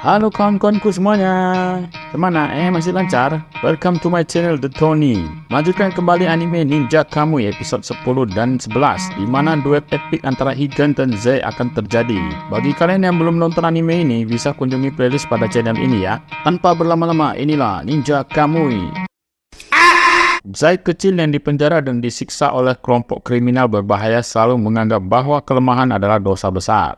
Halo kawan-kawanku semuanya. Gimana? Masih lancar? Welcome to my channel The Tony. Lanjutkan kembali anime Ninja Kamui episode 10 dan 11, di mana duet epic antara Higan dan Zai akan terjadi. Bagi kalian yang belum nonton anime ini, bisa kunjungi playlist pada channel ini ya. Tanpa berlama-lama, inilah Ninja Kamui. Zai kecil yang dipenjara dan disiksa oleh kelompok kriminal berbahaya selalu menganggap bahwa kelemahan adalah dosa besar.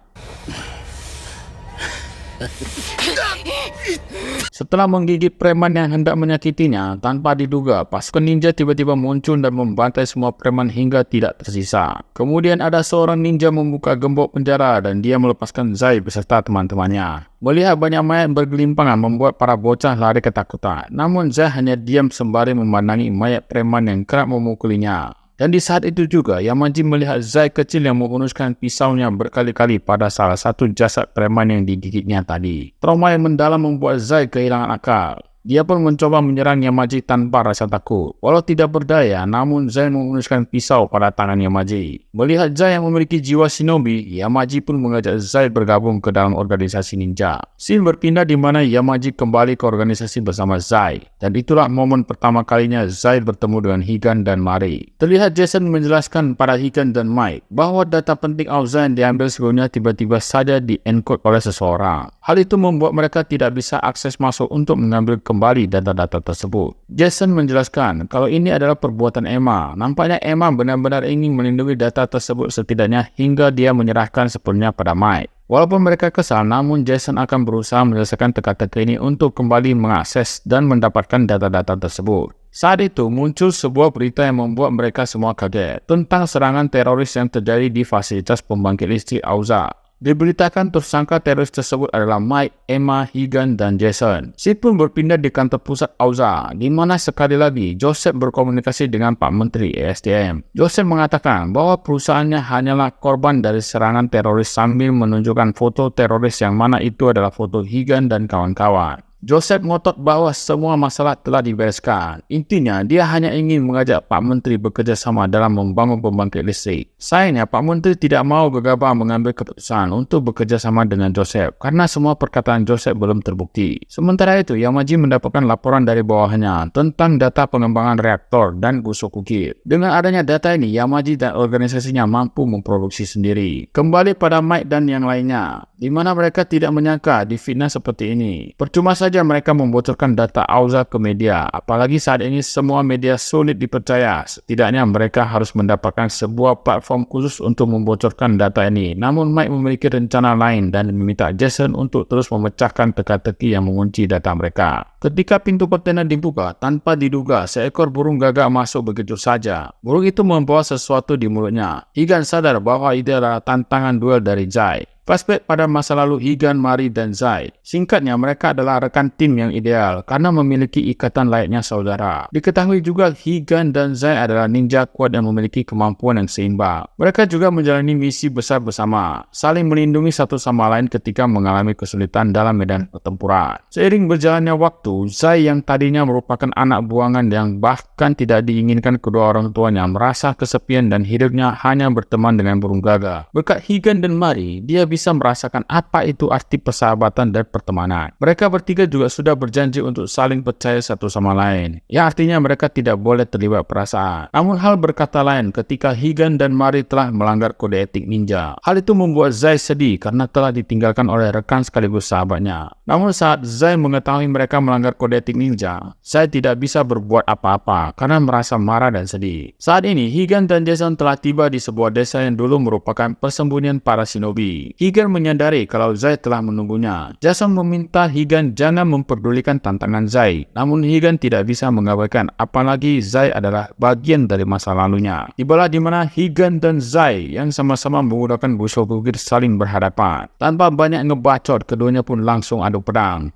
Setelah menggigit preman yang hendak menyakitinya, tanpa diduga, pasukan ninja tiba-tiba muncul dan membantai semua preman hingga tidak tersisa. Kemudian ada seorang ninja membuka gembok penjara dan dia melepaskan Zai beserta teman-temannya. Melihat banyak mayat bergelimpangan membuat para bocah lari ketakutan. Namun Zai hanya diam sembari memandangi mayat preman yang kerap memukulinya. Dan di saat itu juga, Yamaji melihat Zai kecil yang menghunuskan pisaunya berkali-kali pada salah satu jasad preman yang digigitnya tadi. Trauma yang mendalam membuat Zai kehilangan akal. Dia pun mencoba menyerang Yamaji tanpa rasa takut. Walau tidak berdaya, namun Zai menghunuskan pisau pada tangan Yamaji. Melihat Zai yang memiliki jiwa shinobi, Yamaji pun mengajak Zai bergabung ke dalam organisasi ninja. Scene berpindah di mana Yamaji kembali ke organisasi bersama Zai. Dan itulah momen pertama kalinya Zai bertemu dengan Higan dan Mari. Terlihat Jason menjelaskan pada Higan dan Mike bahwa data penting Auza yang diambil sebelumnya tiba-tiba saja di-encode oleh seseorang. Hal itu membuat mereka tidak bisa akses masuk untuk mengambil kembali data-data tersebut. Jason menjelaskan kalau ini adalah perbuatan Emma. Nampaknya Emma benar-benar ingin melindungi data tersebut setidaknya hingga dia menyerahkan sepenuhnya pada Mike. Walaupun mereka kesal, namun Jason akan berusaha menyelesaikan teka-teki ini untuk kembali mengakses dan mendapatkan data-data tersebut. Saat itu muncul sebuah berita yang membuat mereka semua kaget tentang serangan teroris yang terjadi di fasilitas pembangkit listrik Auza. Diberitakan tersangka teroris tersebut adalah Mike, Emma, Higan, dan Jason. Scene pun berpindah di kantor pusat Auza, di mana sekali lagi Joseph berkomunikasi dengan Pak Menteri ESDM. Joseph mengatakan bahwa perusahaannya hanyalah korban dari serangan teroris sambil menunjukkan foto teroris yang mana itu adalah foto Higan dan kawan-kawan. Joseph ngotot bahwa semua masalah telah dibereskan. Intinya, dia hanya ingin mengajak Pak Menteri bekerja sama dalam membangun pembangkit listrik. Sayangnya, Pak Menteri tidak mau gegabah mengambil keputusan untuk bekerja sama dengan Joseph karena semua perkataan Joseph belum terbukti. Sementara itu, Yamaji mendapatkan laporan dari bawahnya tentang data pengembangan reaktor dan busuk ukir. Dengan adanya data ini, Yamaji dan organisasinya mampu memproduksi sendiri. Kembali pada Mike dan yang lainnya, di mana mereka tidak menyangka difitnah seperti ini. Percuma saja mereka membocorkan data Auza ke media, apalagi saat ini semua media sulit dipercaya. Setidaknya mereka harus mendapatkan sebuah platform khusus untuk membocorkan data ini. Namun Mike memiliki rencana lain dan meminta Jason untuk terus memecahkan teka-teki yang mengunci data mereka. Ketika pintu kontainer dibuka, tanpa diduga seekor burung gagak masuk begitu saja. Burung itu membawa sesuatu di mulutnya. Higan sadar bahwa itu adalah tantangan duel dari Zai. Flashback pada masa lalu Higan, Mari, dan Zai. Singkatnya, mereka adalah rekan tim yang ideal karena memiliki ikatan layaknya saudara. Diketahui juga Higan dan Zai adalah ninja kuat yang memiliki kemampuan yang seimbang. Mereka juga menjalani misi besar bersama, saling melindungi satu sama lain ketika mengalami kesulitan dalam medan pertempuran. Seiring berjalannya waktu, Zai yang tadinya merupakan anak buangan yang bahkan tidak diinginkan kedua orang tuanya merasa kesepian dan hidupnya hanya berteman dengan burung gagak. Berkat Higan dan Mari, dia bisa merasakan apa itu arti persahabatan dan pertemanan. Mereka bertiga juga sudah berjanji untuk saling percaya satu sama lain. Ya, artinya mereka tidak boleh terlibat perasaan. Namun hal berkata lain ketika Higan dan Mari telah melanggar kode etik ninja. Hal itu membuat Zai sedih karena telah ditinggalkan oleh rekan sekaligus sahabatnya. Namun saat Zai mengetahui mereka melanggar kode etik ninja, Zai tidak bisa berbuat apa-apa karena merasa marah dan sedih. Saat ini Higan dan Jason telah tiba di sebuah desa yang dulu merupakan persembunyian para shinobi. Higan menyadari kalau Zai telah menunggunya. Jason meminta Higan jangan memperdulikan tantangan Zai. Namun Higan tidak bisa mengabaikan, apalagi Zai adalah bagian dari masa lalunya. Tibalah di mana Higan dan Zai yang sama-sama menggunakan busuk ukir saling berhadapan. Tanpa banyak ngebacot, keduanya pun langsung adu pedang.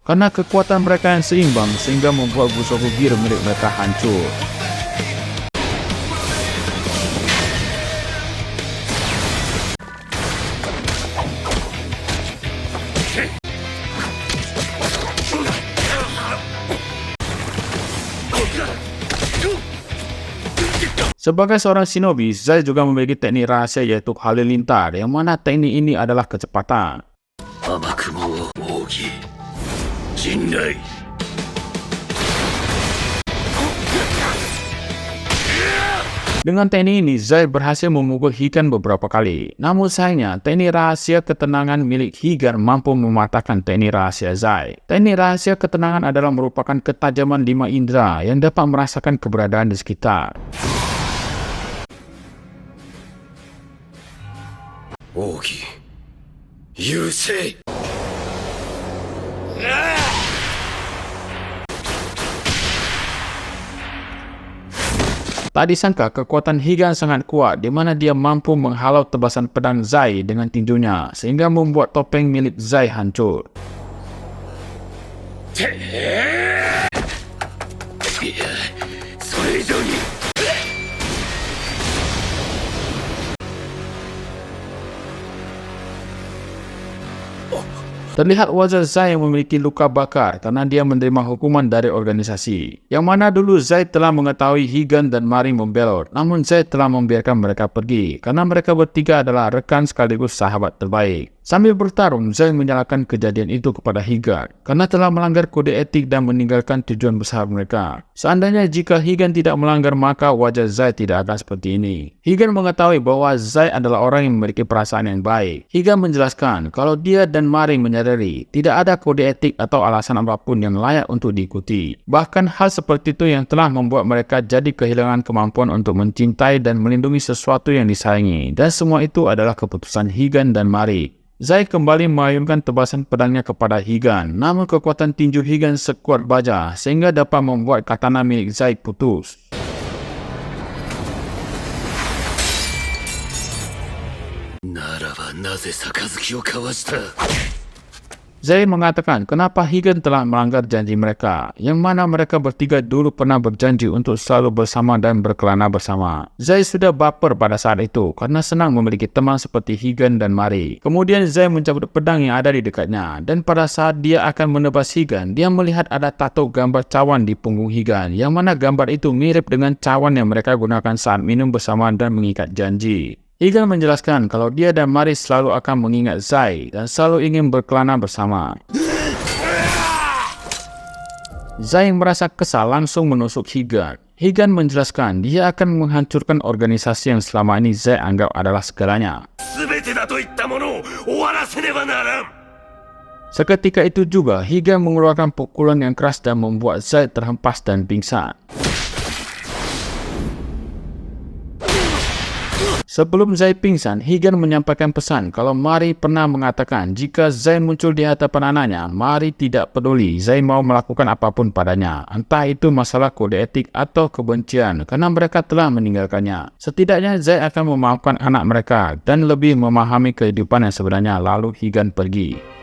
Karena kekuatan mereka yang seimbang sehingga membuat busuk ukir milik mereka hancur. Sebagai seorang shinobi, Zai juga memiliki teknik rahasia yaitu halilintar, yang mana teknik ini adalah kecepatan. Dengan teknik ini, Zai berhasil memukul Higan beberapa kali. Namun sayangnya, teknik rahasia ketenangan milik Higan mampu mematahkan teknik rahasia Zai. Teknik rahasia ketenangan adalah merupakan ketajaman 5 indera yang dapat merasakan keberadaan di sekitar. Ogi, Yusei. Tak disangka kekuatan Higan sangat kuat di mana dia mampu menghalau tebasan pedang Zai dengan tinjunya sehingga membuat topeng milik Zai hancur. Terlihat wajah Zai yang memiliki luka bakar karena dia menerima hukuman dari organisasi. Yang mana dulu Zai telah mengetahui Higan dan Mari membelot, namun Zai telah membiarkan mereka pergi karena mereka bertiga adalah rekan sekaligus sahabat terbaik. Sambil bertarung, Zai menyalahkan kejadian itu kepada Higan karena telah melanggar kode etik dan meninggalkan tujuan besar mereka. Seandainya jika Higan tidak melanggar, maka wajah Zai tidak akan seperti ini. Higan mengetahui bahwa Zai adalah orang yang memiliki perasaan yang baik. Higan menjelaskan kalau dia dan Mari menyadari tidak ada kode etik atau alasan apapun yang layak untuk diikuti. Bahkan hal seperti itu yang telah membuat mereka jadi kehilangan kemampuan untuk mencintai dan melindungi sesuatu yang disayangi. Dan semua itu adalah keputusan Higan dan Mari. Zai kembali mengayunkan tebasan pedangnya kepada Higan, namun kekuatan tinju Higan sekuat baja sehingga dapat membuat katana milik Zai putus. Zai mengatakan kenapa Higan telah melanggar janji mereka, yang mana mereka bertiga dulu pernah berjanji untuk selalu bersama dan berkelana bersama. Zai sudah baper pada saat itu karena senang memiliki teman seperti Higan dan Mari. Kemudian Zai mencabut pedang yang ada di dekatnya, dan pada saat dia akan menebas Higan, dia melihat ada tato gambar cawan di punggung Higan, yang mana gambar itu mirip dengan cawan yang mereka gunakan saat minum bersama dan mengikat janji. Higan menjelaskan kalau dia dan Mari selalu akan mengingat Zai dan selalu ingin berkelana bersama. Zai merasa kesal langsung menusuk Higan. Higan menjelaskan dia akan menghancurkan organisasi yang selama ini Zai anggap adalah segalanya. Seketika itu juga, Higan mengeluarkan pukulan yang keras dan membuat Zai terhempas dan pingsan. Sebelum Zai pingsan, Higan menyampaikan pesan kalau Mari pernah mengatakan jika Zai muncul di hadapan anaknya, Mari tidak peduli Zai mau melakukan apapun padanya, entah itu masalah kode etik atau kebencian, karena mereka telah meninggalkannya. Setidaknya Zai akan memaafkan anak mereka dan lebih memahami kehidupan yang sebenarnya. Lalu Higan pergi.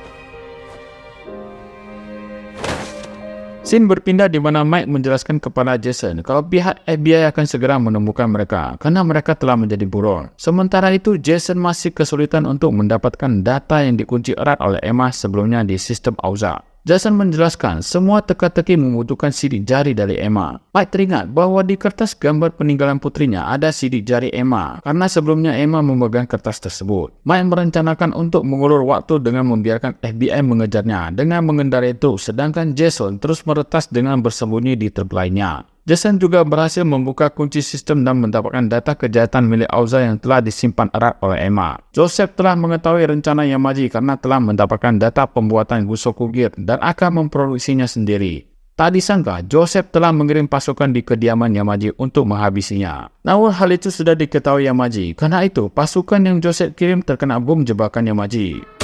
Scene berpindah di mana Mike menjelaskan kepada Jason kalau pihak FBI akan segera menemukan mereka karena mereka telah menjadi buron. Sementara itu, Jason masih kesulitan untuk mendapatkan data yang dikunci erat oleh Emma sebelumnya di sistem Auza. Jason menjelaskan semua teka-teki membutuhkan sidik jari dari Emma. Mike teringat bahwa di kertas gambar peninggalan putrinya ada sidik jari Emma karena sebelumnya Emma memegang kertas tersebut. Mike merencanakan untuk mengulur waktu dengan membiarkan FBI mengejarnya dengan mengendarai truk, sedangkan Jason terus meretas dengan bersembunyi di truk lainnya. Jason juga berhasil membuka kunci sistem dan mendapatkan data kejahatan milik Auza yang telah disimpan erat oleh Emma. Joseph telah mengetahui rencana Yamaji karena telah mendapatkan data pembuatan Gusoku Gear dan akan memproduksinya sendiri. Tak disangka, Joseph telah mengirim pasukan di kediaman Yamaji untuk menghabisinya. Namun hal itu sudah diketahui Yamaji, karena itu pasukan yang Joseph kirim terkena bom jebakan Yamaji.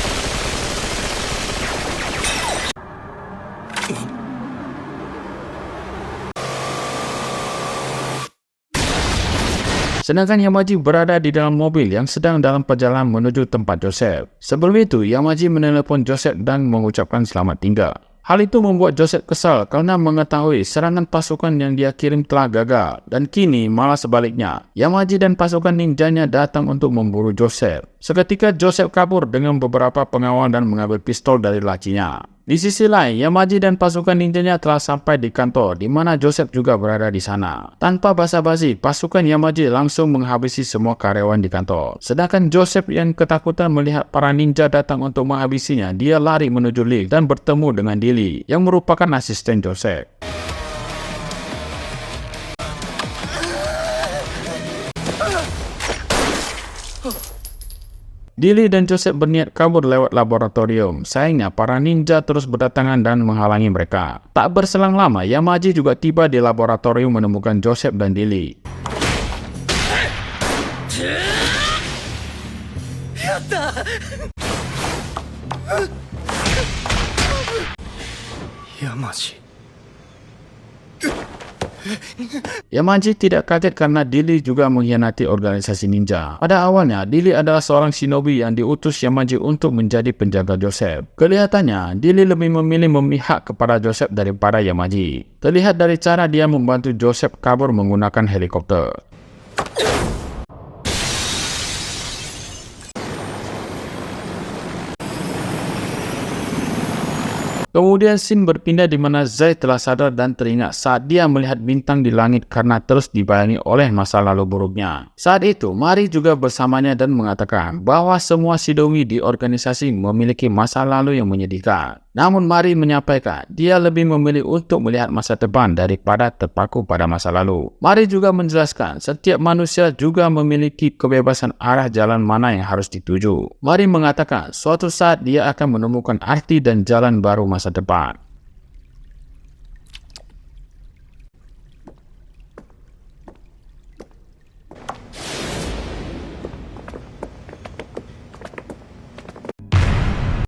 Sedangkan Yamaji berada di dalam mobil yang sedang dalam perjalanan menuju tempat Joseph. Sebelum itu, Yamaji menelepon Joseph dan mengucapkan selamat tinggal. Hal itu membuat Joseph kesal karena mengetahui serangan pasukan yang dia kirim telah gagal. Dan kini malah sebaliknya, Yamaji dan pasukan ninjanya datang untuk memburu Joseph. Seketika Joseph kabur dengan beberapa pengawal dan mengambil pistol dari lacinya. Di sisi lain, Yamaji dan pasukan ninjanya telah sampai di kantor di mana Joseph juga berada di sana. Tanpa basa-basi, pasukan Yamaji langsung menghabisi semua karyawan di kantor. Sedangkan Joseph yang ketakutan melihat para ninja datang untuk menghabisinya, dia lari menuju lift dan bertemu dengan Dilly yang merupakan asisten Joseph. Dilly dan Joseph berniat kabur lewat laboratorium. Sayangnya, para ninja terus berdatangan dan menghalangi mereka. Tak berselang lama, Yamaji juga tiba di laboratorium menemukan Joseph dan Dilly. 山路 Yamaji tidak kaget karena Dilly juga mengkhianati organisasi ninja. Pada awalnya, Dilly adalah seorang shinobi yang diutus Yamaji untuk menjadi penjaga Joseph. Kelihatannya, Dilly lebih memilih memihak kepada Joseph daripada Yamaji. Terlihat dari cara dia membantu Joseph kabur menggunakan helikopter. Kemudian scene berpindah di mana Zai telah sadar dan teringat saat dia melihat bintang di langit karena terus dibayangi oleh masa lalu buruknya. Saat itu, Mari juga bersamanya dan mengatakan bahwa semua shinobi di organisasi memiliki masa lalu yang menyedihkan. Namun Mari menyampaikan dia lebih memilih untuk melihat masa depan daripada terpaku pada masa lalu. Mari juga menjelaskan setiap manusia juga memiliki kebebasan arah jalan mana yang harus dituju. Mari mengatakan suatu saat dia akan menemukan arti dan jalan baru masa depan.